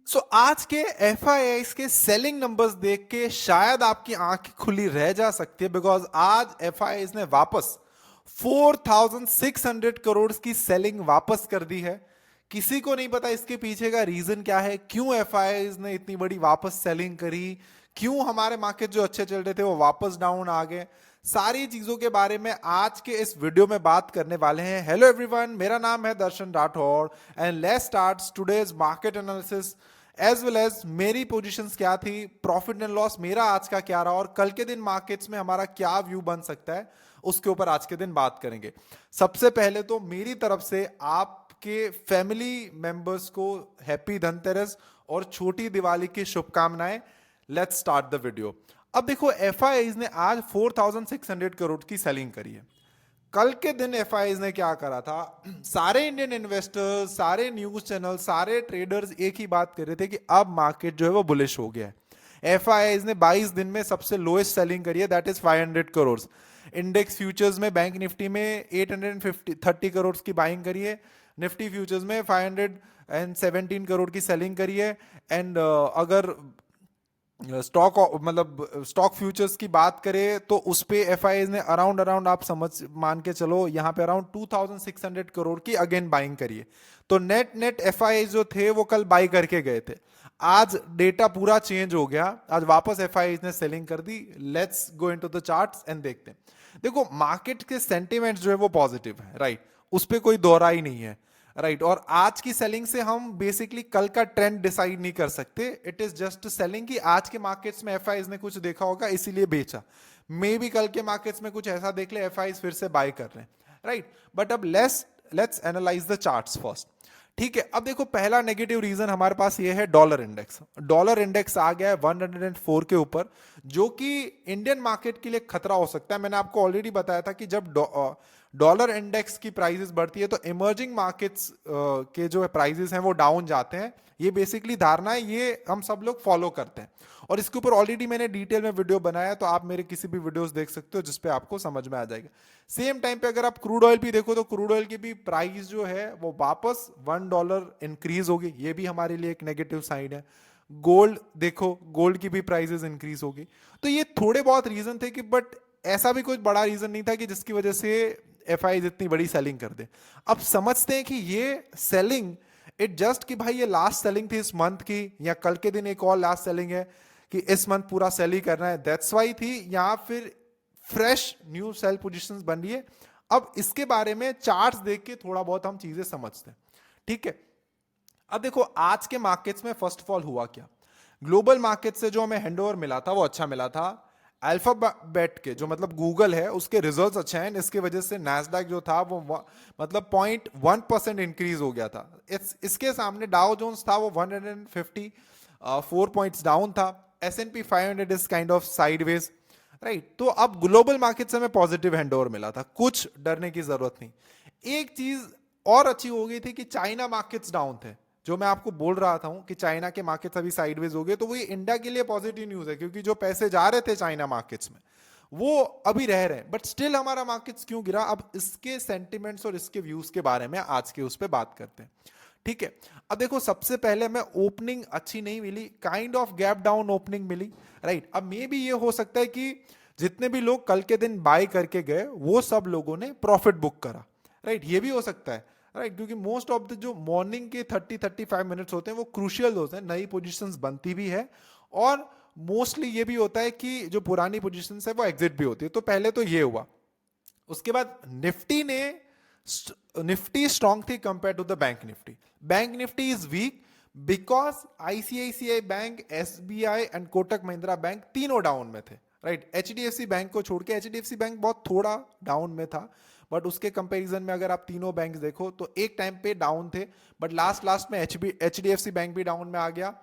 आज के एफ के सेलिंग नंबर्स देख के शायद आपकी आंखें खुली रह जा सकती है, बिकॉज आज एफ ने वापस 4,600 करोड़ की सेलिंग वापस कर दी है। किसी को नहीं पता इसके पीछे का रीजन क्या है, क्यों एफ ने इतनी बड़ी वापस सेलिंग करी, क्यों हमारे मार्केट जो अच्छे चल रहे थे वो वापस डाउन आ गए। सारी चीजों के बारे में आज के इस वीडियो में बात करने वाले हैं। हेलो एवरीवन, मेरा नाम है Darshan Rathore and let's start today's market analysis as well as मेरी पोजीशंस क्या थी, प्रॉफिट एंड लॉस मेरा आज का क्या रहा और कल के दिन मार्केट्स में हमारा क्या व्यू बन सकता है, उसके ऊपर आज के दिन बात करेंगे। सबसे पहले तो मेरी तरफ से आपके फैमिली मेंबर्स को हैप्पी धनतेरस और छोटी दिवाली की शुभकामनाएं। Let's start the video. अब देखो, एफ ने आज 4,600 करोड़ की सेलिंग करी है। कल के दिन एफ ने क्या करा था, सारे इंडियन इन्वेस्टर्स, सारे न्यूज चैनल, सारे ट्रेडर्स एक ही बात कर रहे थे कि अब मार्केट जो है वो बुलिश हो गया है। एफ ने 22 दिन में सबसे लोएस्ट सेलिंग करी है, that is 500 crore. Index futures में बैंक निफ्टी में 830 करोड़ की बाइंग करी है, निफ्टी फ्यूचर्स में 517 करोड़ की सेलिंग करी है। एंड अगर स्टॉक मतलब स्टॉक फ्यूचर्स की बात करें तो उस पे एफ ने अराउंड आप समझ मान के चलो यहाँ पे अराउंड 2,600 करोड़ की अगेन बाइंग करी है। तो नेट नेट एफ जो थे वो कल बाई करके गए थे। आज डेटा पूरा चेंज हो गया, आज वापस एफ ने सेलिंग कर दी। Let's go into the charts and देखते हैं। देखो, मार्केट के सेंटिमेंट्स जो है वो पॉजिटिव है, राइट, उस पर कोई दोहरा ही नहीं है, राइट। और आज की सेलिंग से हम बेसिकली कल का ट्रेंड डिसाइड नहीं कर सकते। इट इज जस्ट सेलिंग कि आज के मार्केट्स में एफ ने कुछ देखा होगा इसीलिए बेचा। मे बी कल के मार्केट्स में कुछ ऐसा देख ले एफ फिर से बाय कर रहे हैं, राइट। बट अब let's analyse the charts first. ठीक है, अब देखो, पहला नेगेटिव रीजन हमारे पास ये है डॉलर इंडेक्स। डॉलर इंडेक्स आ गया है 104 के ऊपर, जो कि इंडियन मार्केट के लिए खतरा हो सकता है। मैंने आपको ऑलरेडी बताया था कि जब डॉलर इंडेक्स की प्राइसेस बढ़ती है तो इमर्जिंग मार्केट्स के जो प्राइसेस हैं वो डाउन जाते हैं। ये बेसिकली धारणा है, ये हम सब लोग फॉलो करते हैं और इसके ऊपर ऑलरेडी मैंने डिटेल में वीडियो बनाया है, तो आप मेरे किसी भी वीडियोस देख सकते हो जिसपे आपको समझ में आ जाएगा। सेम टाइम पे अगर आप क्रूड ऑयल भी देखो तो क्रूड ऑयल की भी प्राइस जो है वो वापस $1 इंक्रीज होगी, ये भी हमारे लिए एक नेगेटिव साइन है। गोल्ड देखो, गोल्ड की भी प्राइसेस इंक्रीज होगी। तो ये थोड़े बहुत रीजन थे कि, बट ऐसा भी कोई बड़ा रीजन नहीं था कि जिसकी वजह से एफ इतनी बड़ी सेलिंग कर दे। अब समझते हैं कि ये सेलिंग इट जस्ट कि भाई ये लास्ट सेलिंग थी इस मंथ की, या कल के दिन एक और लास्ट सेलिंग है कि इस मंथ पूरा सेल ही करना है, दैट्स वाई थी, या फिर फ्रेश न्यू सेल पोजीशंस बन रही है। अब इसके बारे में चार्ट्स देख के थोड़ा बहुत हम चीजें समझते हैं, ठीक है। अब देखो, आज के मार्केट्स में फर्स्ट ऑफ ऑल हुआ क्या। ग्लोबल मार्केट से जो हमें हैंडओवर मिला था वो अच्छा मिला था। अल्फाबेट के जो मतलब गूगल है उसके रिजल्ट्स अच्छे हैं, इसकी वजह से नैस्डैक जो था वो मतलब 0.1% इंक्रीज हो गया था। इसके सामने डाउ जोन्स था वो 154 पॉइंट्स डाउन था। S&P 500 is kind of sideways, right. तो अब ग्लोबल मार्केट से हमें पॉजिटिव हैंडओवर मिला था, कुछ डरने की जरूरत नहीं। एक चीज और अच्छी हो गई थी कि चाइना मार्केट्स डाउन थे, जो मैं आपको बोल रहा था कि चाइना के मार्केट्स अभी साइडवेज हो गए, तो वो ये इंडिया के लिए पॉजिटिव न्यूज है, क्योंकि जो पैसे जा रहे थे चाइना मार्केट्स में वो अभी रह रहे हैं। बट स्टिल हमारा मार्केट्स क्यों गिरा, अब इसके सेंटिमेंट्स और इसके व्यूज के बारे में आज के उस पर बात करते हैं, ठीक है। अब देखो, सबसे पहले हमें ओपनिंग अच्छी नहीं मिली, kind of gap down opening मिली, राइट। अब मे भी ये हो सकता है कि जितने भी लोग कल के दिन बाय करके गए वो सब लोगों ने प्रॉफिट बुक करा, राइट, ये भी हो सकता है, राइट। क्योंकि मोस्ट ऑफ द जो मॉर्निंग के 30-35 मिनट्स होते हैं वो क्रूशियल होते हैं, नई पोजीशंस बनती भी है और मोस्टली ये भी होता है कि जो पुरानी पोजीशंस है वो एग्जिट भी होती है। तो पहले तो ये हुआ। उसके बाद निफ्टी स्ट्रांग थी compare to the bank Nifty. Bank Nifty is weak because ICICI bank, SBI and Kotak Mahindra bank तीनों डाउन में थे, राइट। एचडीएफसी बैंक को छोड़ के, एचडीएफसी बैंक बहुत थोड़ा डाउन में था, बट उसके कंपैरिजन में अगर आप तीनों बैंक देखो तो एक टाइम पे डाउन थे, बट लास्ट में एचडीएफसी बैंक भी डाउन में आ गया,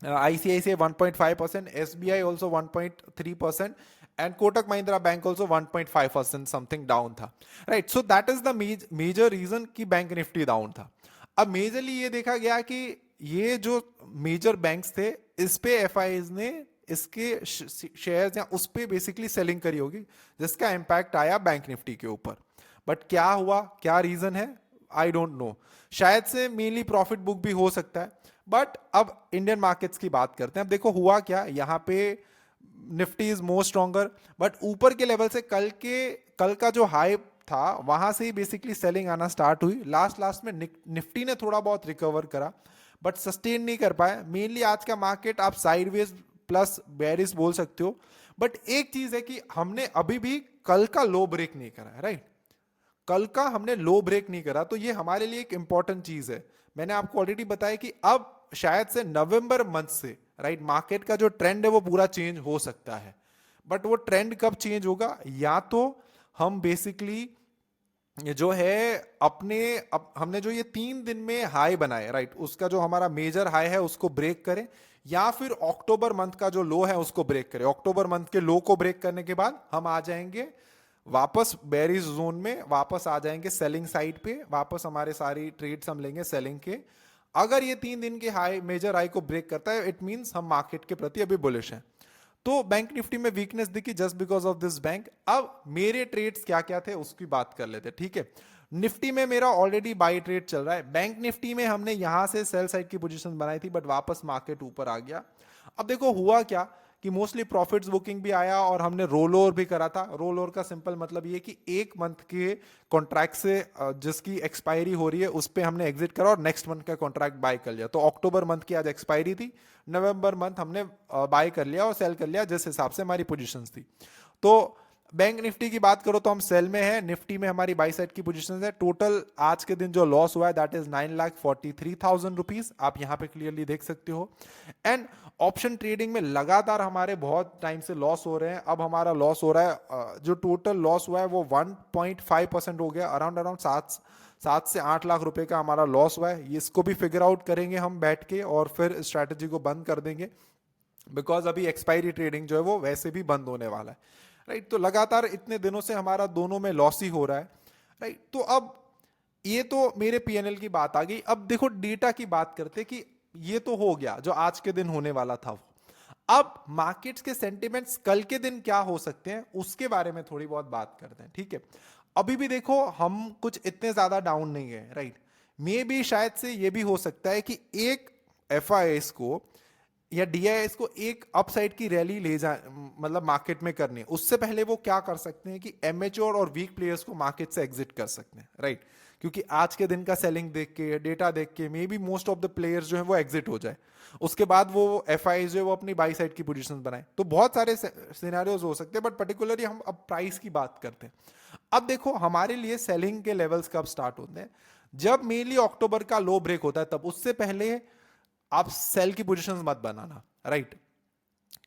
ICICI 1.5%, SBI also 1.3%, and Kotak Mahindra bank also 1.5% something down था, right. So that is the major reason कि बैंक निफ्टी डाउन था। अब मेजरली ये देखा गया कि ये जो मेजर बैंक्स थे इस पे एफ ने इसके शेयर्स या उस पे बेसिकली सेलिंग करी होगी, जिसका इंपैक्ट आया बैंक निफ्टी के ऊपर। बट क्या हुआ, क्या रीजन है, आई डोंट नो। शायद से मेनली प्रॉफिट बुक भी हो सकता है, बट अब इंडियन मार्केट्स की बात करते हैं। अब देखो हुआ क्या, यहाँ पे Nifty is more stronger, but ऊपर के लेवल से कल का जो हाई था वहां से ही बेसिकली सेलिंग आना स्टार्ट हुई। लास्ट लास्ट में निफ्टी ने थोड़ा बहुत रिकवर करा बट सस्टेन नहीं कर पाया। मेनली आज का मार्केट आप साइडवेज प्लस बेरिश बोल सकते हो। बट एक चीज है कि हमने अभी भी कल का लो ब्रेक नहीं करा है, राइट। कल का हमने लो ब्रेक नहीं करा, तो ये हमारे लिए एक इंपॉर्टेंट चीज है। मैंने आपको ऑलरेडी बताया कि अब शायद से नवंबर मंथ से, राइट, मार्केट का जो ट्रेंड है वो पूरा चेंज हो सकता है। बट वो ट्रेंड कब चेंज होगा, या तो हम बेसिकली जो है हमने जो ये 3 दिन में हाई बनाए, राइट, उसका जो हमारा मेजर हाई है उसको ब्रेक करें, या फिर अक्टूबर मंथ का जो लो है उसको ब्रेक करें। अक्टूबर मंथ के लो को ब्रेक करने के बाद हम आ जाएंगे वापस बेरिश जोन में, वापस आ जाएंगे सेलिंग साइड पे, वापस हमारे सारी ट्रेड्स हम लेंगे सेलिंग के। अगर ये 3 दिन के हाई, मेजर हाई को ब्रेक करता है, इट मींस हम मार्केट के प्रति अभी बुलिश हैं। तो बैंक निफ्टी में वीकनेस दिखी just because of this bank. अब मेरे ट्रेड्स क्या क्या थे उसकी बात कर लेते, ठीक है। निफ्टी में मेरा ऑलरेडी बाई ट्रेड चल रहा है। बैंक निफ्टी में हमने यहां से सेल साइड की पोजीशन बनाई थी बट वापस मार्केट ऊपर आ गया। अब देखो हुआ क्या कि मोस्टली प्रॉफिट्स बुकिंग भी आया और हमने रोल ओवर भी करा था। रोल ओवर का सिंपल मतलब ये कि एक मंथ के कॉन्ट्रैक्ट से जिसकी एक्सपायरी हो रही है उस पर हमने एग्जिट करा और नेक्स्ट मंथ का कॉन्ट्रैक्ट बाय कर लिया। तो अक्टूबर मंथ की आज एक्सपायरी थी, नवंबर मंथ हमने बाय कर लिया और सेल कर लिया जिस हिसाब से हमारी पोजीशंस थी। तो बैंक निफ्टी की बात करो तो हम सेल में है, निफ्टी में हमारी बाई साइड की पोजीशन है। टोटल आज के दिन जो लॉस हुआ है दैट इज 9,43,000 रुपीज, आप यहां पे क्लियरली देख सकते हो। एंड ऑप्शन ट्रेडिंग में लगातार हमारे बहुत टाइम से लॉस हो रहे हैं। अब हमारा लॉस हो रहा है, जो टोटल लॉस हुआ है वो 1.5% हो गया, अराउंड 7 से 8 लाख रुपए का हमारा लॉस हुआ है। इसको भी फिगर आउट करेंगे हम बैठ के और फिर स्ट्रैटेजी को बंद कर देंगे, बिकॉज अभी एक्सपायरी ट्रेडिंग जो है वो वैसे भी बंद होने वाला है, राइट। तो लगातार इतने दिनों से हमारा दोनों में लॉस ही हो रहा है, राइट। तो अब ये तो मेरे पीएनएल की बात आ गई। अब देखो डेटा की बात करते कि ये तो हो गया जो आज के दिन होने वाला था वो। अब मार्केट्स के सेंटिमेंट्स कल के दिन क्या हो सकते हैं उसके बारे में थोड़ी बहुत बात करते हैं, ठीक है। अभी भी देखो हम कुछ इतने ज्यादा डाउन नहीं गए, राइट। मे भी शायद से ये भी हो सकता है कि एक एफआईएस को या डीआईएस को एक अपसाइड की रैली ले जा, मतलब मार्केट में करनी है, उससे पहले वो क्या कर सकते हैं कि एमेच्योर और वीक प्लेयर्स को मार्केट से एग्जिट कर सकते हैं, राइट। क्योंकि आज के दिन का सेलिंग देख के, डेटा देख के may be most of the players जो है वो एग्जिट हो जाए। उसके बाद वो एफआई जो है वो अपनी बाई साइड की पोजीशन बनाए। तो बहुत सारे सिनेरियोज हो सकते हैं, बट पर्टिकुलरली हम अब प्राइस की बात करते हैं। अब देखो हमारे लिए सेलिंग के लेवल्स कब स्टार्ट होते हैं, जब मेनली अक्टूबर का लो ब्रेक होता है तब। उससे पहले आप सेल की पोजीशंस मत बनाना, राइट।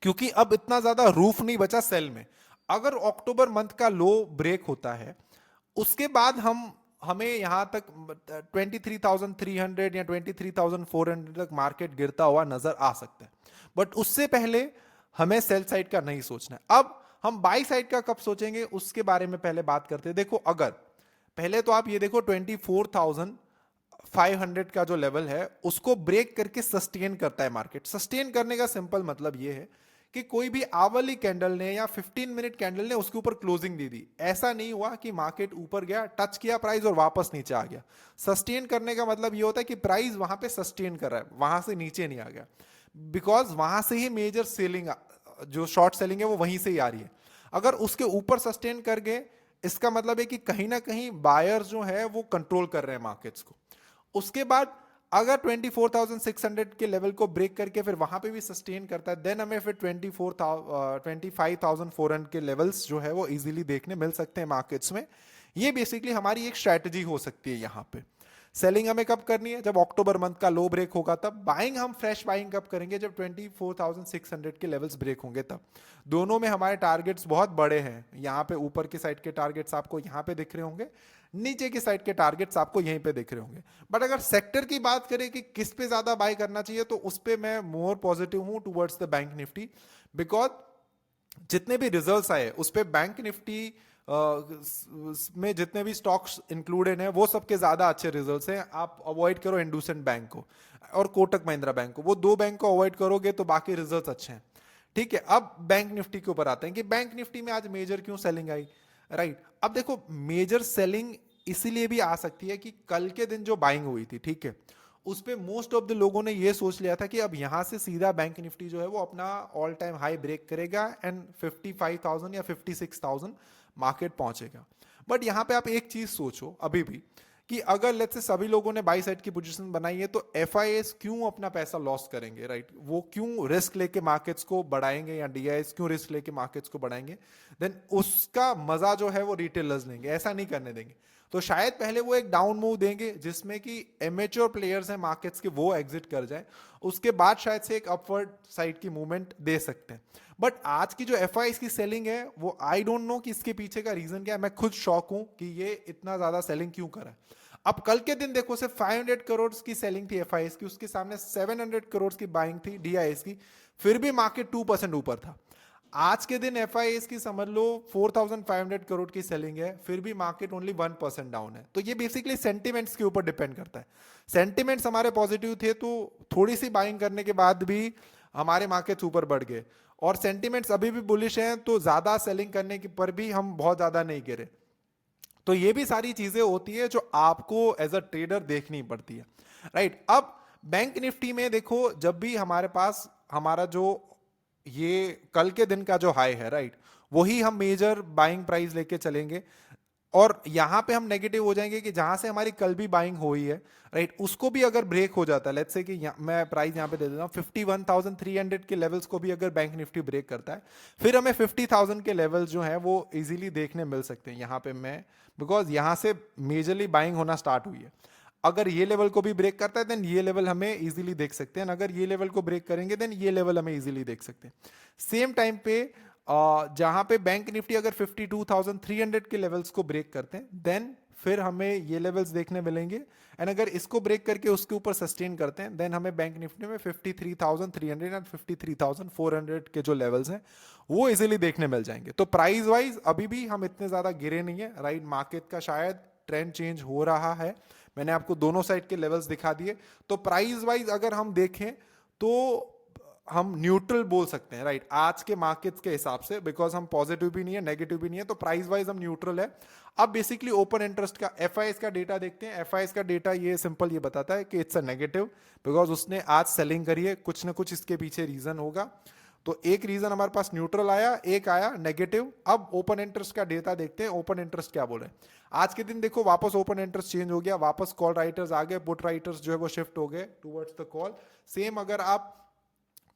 क्योंकि अब इतना ज्यादा रूफ नहीं बचा सेल में। अगर अक्टूबर मंथ का लो ब्रेक होता है उसके बाद हमें यहां तक 23,300 या 23,400 तक मार्केट गिरता हुआ नजर आ सकता है, बट उससे पहले हमें सेल साइड का नहीं सोचना है। अब हम बाई साइड का कब सोचेंगे उसके बारे में पहले बात करते हैं। देखो अगर पहले तो आप ये देखो 24,500 का जो लेवल है उसको ब्रेक करके सस्टेन करता है मार्केट। सस्टेन करने का सिंपल मतलब ये है कि कोई भी आवली कैंडल ने या 15 मिनट कैंडल ने उसके ऊपर क्लोजिंग दे दी। ऐसा नहीं हुआ कि मार्केट ऊपर गया, टच किया प्राइस और वापस नीचे आ गया। सस्टेन करने का मतलब ये होता है कि प्राइस वहां पे सस्टेन कर रहा है, वहां से नीचे नहीं आ गया, बिकॉज वहां से ही मेजर सेलिंग, जो शॉर्ट सेलिंग है वो वहीं से ही आ रही है। अगर उसके ऊपर सस्टेन कर गए इसका मतलब है कि कहीं ना कहीं बायर्स जो है वो कंट्रोल कर रहे हैं मार्केट्स को। उसके बाद अगर 24,600 के लेवल को ब्रेक करके फिर वहां पे भी सस्टेन करता है, देन हमें फिर 25,400 के लेवल्स जो है वो इजीली देखने मिल सकते हैं मार्केट्स में। ये बेसिकली हमारी एक स्ट्रैटेजी हो सकती है। यहां पे सेलिंग हमें कब करनी है, जब अक्टूबर मंथ का लो ब्रेक होगा तब। बाइंग हम फ्रेश बाइंग कब करेंगे, जब 24,600 के लेवल्स ब्रेक होंगे तब। दोनों में हमारे टारगेट्स बहुत बड़े हैं। यहाँ पे ऊपर की साइड के टारगेट्स आपको यहाँ पे दिख रहे होंगे, नीचे की साइड के टारगेट्स आपको यहीं पे दिख रहे होंगे। बट अगर सेक्टर की बात करें कि किस पे ज्यादा बाय करना चाहिए, तो उस पे मैं मोर पॉजिटिव हूं towards the bank Nifty, because जितने भी रिजल्ट्स आए उस पे बैंक निफ्टी में जितने भी स्टॉक्स इंक्लूडेड हैं वो सबके ज्यादा अच्छे रिजल्ट्स हैं। आप अवॉइड करो इंडूसेंट बैंक को और कोटक महिंद्रा बैंक को, वो दो बैंक को अवॉइड करोगे तो बाकी रिजल्ट्स अच्छे हैं, ठीक है। अब बैंक निफ्टी के ऊपर आते हैं कि बैंक निफ्टी में आज मेजर क्यों सेलिंग आई, राइट। अब देखो मेजर सेलिंग इसीलिए भी आ सकती है कि कल के दिन जो बाइंग हुई थी, ठीक है, उस पे मोस्ट ऑफ द लोगों ने ये सोच लिया था कि अब यहां से सीधा बैंक निफ्टी जो है वो अपना ऑल टाइम हाई ब्रेक करेगा एंड 55,000 या 56,000 मार्केट पहुंचेगा। बट यहां पे आप एक चीज सोचो अभी भी कि अगर लेट्स से सभी लोगों ने बाई साइड की पोजीशन बनाई है तो एफआईएस क्यों अपना पैसा लॉस करेंगे, राइट? वो क्यों रिस्क लेके मार्केट्स को बढ़ाएंगे या डीआईएस क्यों रिस्क लेके मार्केट्स को बढ़ाएंगे? देन उसका मजा जो है वो रिटेलर्स लेंगे, ऐसा नहीं करने देंगे। तो शायद पहले वो एक डाउन मूव देंगे जिसमें कि एमेच्योर प्लेयर्स हैं मार्केट्स के वो एग्जिट कर जाए, उसके बाद शायद से एक अपवर्ड साइड की मूवमेंट दे सकते हैं। बट आज की जो एफआईएस की सेलिंग है वो आई डोंट नो कि इसके पीछे का रीजन क्या है। मैं खुद शॉक हूं कि ये इतना ज्यादा सेलिंग क्यों करा है। अब कल के दिन देखो सिर्फ 500 करोड़ की सेलिंग थी एफआईएस की, उसके सामने 700 करोड़ की बाइंग थी डीआईएस की, फिर भी मार्केट 2% ऊपर था। आज के दिन एफआईएस की समझ लो 4,500 करोड़ की सेलिंग है, फिर भी मार्केट ओनली 1% डाउन है। तो ये बेसिकली सेंटिमेंट्स के ऊपर डिपेंड करता है। सेंटिमेंट्स हमारे पॉजिटिव थे तो थोड़ी सी बाइंग करने के बाद भी हमारे मार्केट्स ऊपर बढ़ गए, और सेंटिमेंट्स अभी भी बुलिश हैं तो ज्यादा सेलिंग करने के पर भी हम बहुत ज्यादा नहीं गिरे। तो ये भी सारी चीजें होती है जो आपको एज अ ट्रेडर देखनी पड़ती है, राइट? अब बैंक निफ्टी में देखो, जब भी हमारे पास हमारा जो ये कल के दिन का जो हाई है, राइट, वही हम मेजर बाइंग प्राइस लेके चलेंगे, और यहां पे हम नेगेटिव हो जाएंगे कि जहां से हमारी कल भी बाइंग हुई है, राइट, उसको भी अगर ब्रेक हो जाता है, लेट्स से कि मैं प्राइस यहां पे दे देता हूं 51,300 के लेवल्स को भी अगर बैंक निफ्टी ब्रेक करता है, फिर हमें 50,000 के लेवल्स जो है वो इजीली देखने मिल सकते हैं यहां पे। मैं बिकॉज यहां से मेजरली बाइंग होना स्टार्ट हुई है, अगर ये लेवल को भी ब्रेक करता है देन ये लेवल हमें इजीली देख सकते हैं, अगर ये लेवल को ब्रेक करेंगे देन ये लेवल हमें इजीली देख सकते हैं। सेम टाइम पे जहां पे बैंक निफ्टी अगर 52,300 के लेवल्स को ब्रेक करते हैं देन फिर हमें ये लेवल्स देखने मिलेंगे, एंड अगर इसको ब्रेक करके उसके ऊपर सस्टेन करते हैं देन हमें बैंक निफ्टी में 53,300 एंड 53,400 के जो लेवल्स हैं वो इजीली देखने मिल जाएंगे। तो प्राइस वाइज अभी भी हम इतने ज्यादा गिरे नहीं है, राइट? मार्केट का शायद ट्रेंड चेंज हो रहा है, मैंने आपको दोनों साइड के लेवल्स दिखा दिए। तो प्राइस वाइज अगर हम देखें तो हम न्यूट्रल बोल सकते हैं, राइट, आज के मार्केट्स के हिसाब से, बिकॉज हम पॉजिटिव भी नहीं है नेगेटिव भी नहीं है, तो प्राइस वाइज हम न्यूट्रल है। अब बेसिकली ओपन इंटरेस्ट का एफआईएस का डेटा देखते हैं। एफआईएस का डेटा ये सिंपल ये बताता है कि इट्स अ नेगेटिव, बिकॉज उसने आज सेलिंग करी है, कुछ ना कुछ इसके पीछे रीजन होगा। तो एक रीजन हमारे पास न्यूट्रल आया, एक आया नेगेटिव। अब ओपन इंटरेस्ट का डेटा देखते हैं, ओपन इंटरेस्ट क्या बोले। आज के दिन देखो वापस ओपन इंटरेस्ट चेंज हो गया, वापस कॉल राइटर्स आ गए, पुट राइटर्स जो है वो शिफ्ट हो गए टुवर्ड्स द कॉल। सेम अगर आप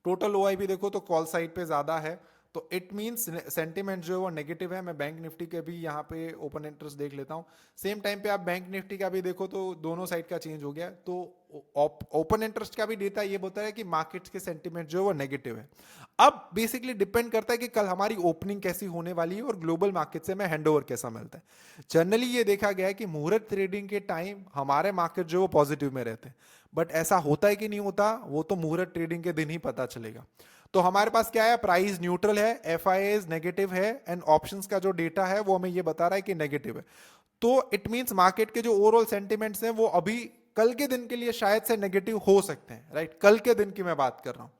टोटल ओआईपी देखो तो कॉल साइड पे ज्यादा है, तो इट मींस सेंटीमेंट जो है वो नेगेटिव है। मैं बैंक निफ्टी के भी यहाँ पे ओपन इंटरेस्ट देख लेता हूँ। सेम टाइम पे आप बैंक निफ्टी का भी देखो तो दोनों साइड का चेंज हो गया। तो ओपन इंटरेस्ट का भी डेटा ये बोलता है कि मार्केट्स के सेंटीमेंट जो है वो नेगेटिव है। अब बेसिकली डिपेंड करता है कि कल हमारी ओपनिंग कैसी होने वाली है और ग्लोबल मार्केट से हमें हैंडओवर कैसा मिलता है। जनरली ये देखा गया है कि मुहूर्त ट्रेडिंग के टाइम हमारे मार्केट जो है वो पॉजिटिव में रहते हैं, बट ऐसा होता है कि नहीं होता वो तो मुहूर्त ट्रेडिंग के दिन ही पता चलेगा। तो हमारे पास क्या है, प्राइस न्यूट्रल है, एफआईएस नेगेटिव है, एंड ऑप्शंस का जो डेटा है वो हमें ये बता रहा है कि नेगेटिव है। तो इट मींस मार्केट के जो ओवरऑल सेंटिमेंट्स हैं वो अभी कल के दिन के लिए शायद से नेगेटिव हो सकते हैं, राइट? कल के दिन की मैं बात कर रहा हूं,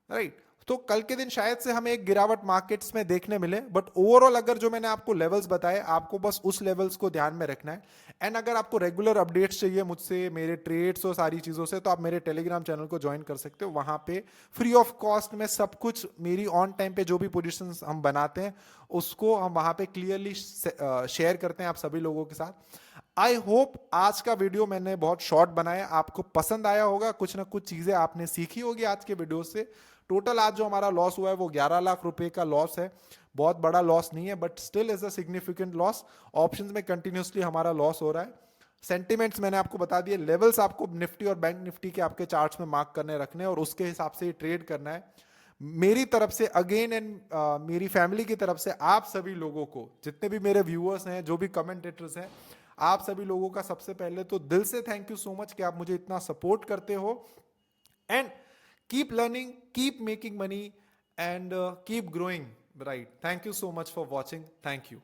राइट? तो कल के दिन शायद से हमें एक गिरावट मार्केट्स में देखने मिले, बट ओवरऑल अगर जो मैंने आपको लेवल्स बताए आपको बस उस लेवल्स को ध्यान में रखना है। एंड अगर आपको रेगुलर अपडेट्स चाहिए मुझसे, मेरे ट्रेड्स और सारी चीजों से, तो आप मेरे टेलीग्राम चैनल को ज्वाइन कर सकते हो। वहां पे फ्री ऑफ कॉस्ट में सब कुछ, मेरी ऑन टाइम पे जो भी पोजिशन हम बनाते हैं उसको हम वहां पे क्लियरली शेयर करते हैं आप सभी लोगों के साथ। आई होप आज का वीडियो मैंने बहुत शॉर्ट बनाया, आपको पसंद आया होगा, कुछ ना कुछ चीजें आपने सीखी होगी आज के वीडियो से। टोटल आज जो हमारा लॉस हुआ है वो 11 लाख रुपए का लॉस है। बहुत बड़ा लॉस नहीं है but still is a significant loss. Options में कंटिन्यूसली हमारा लॉस हो रहा है। सेंटिमेंट्स मैंने आपको बता दिए, लेवल्स आपको निफ्टी और बैंक निफ्टी के आपके चार्ट्स में मार्क करने रखने हैं और उसके हिसाब से ट्रेड करना है। मेरी तरफ से अगेन एंड मेरी फैमिली की तरफ से आप सभी लोगों को, जितने भी मेरे व्यूअर्स हैं, जो भी कमेंटेटर्स हैं, आप सभी लोगों का सबसे पहले तो दिल से थैंक यू सो मच कि आप मुझे इतना सपोर्ट करते हो। And keep learning, keep making money, and keep growing, right? Thank you so much for watching. Thank you.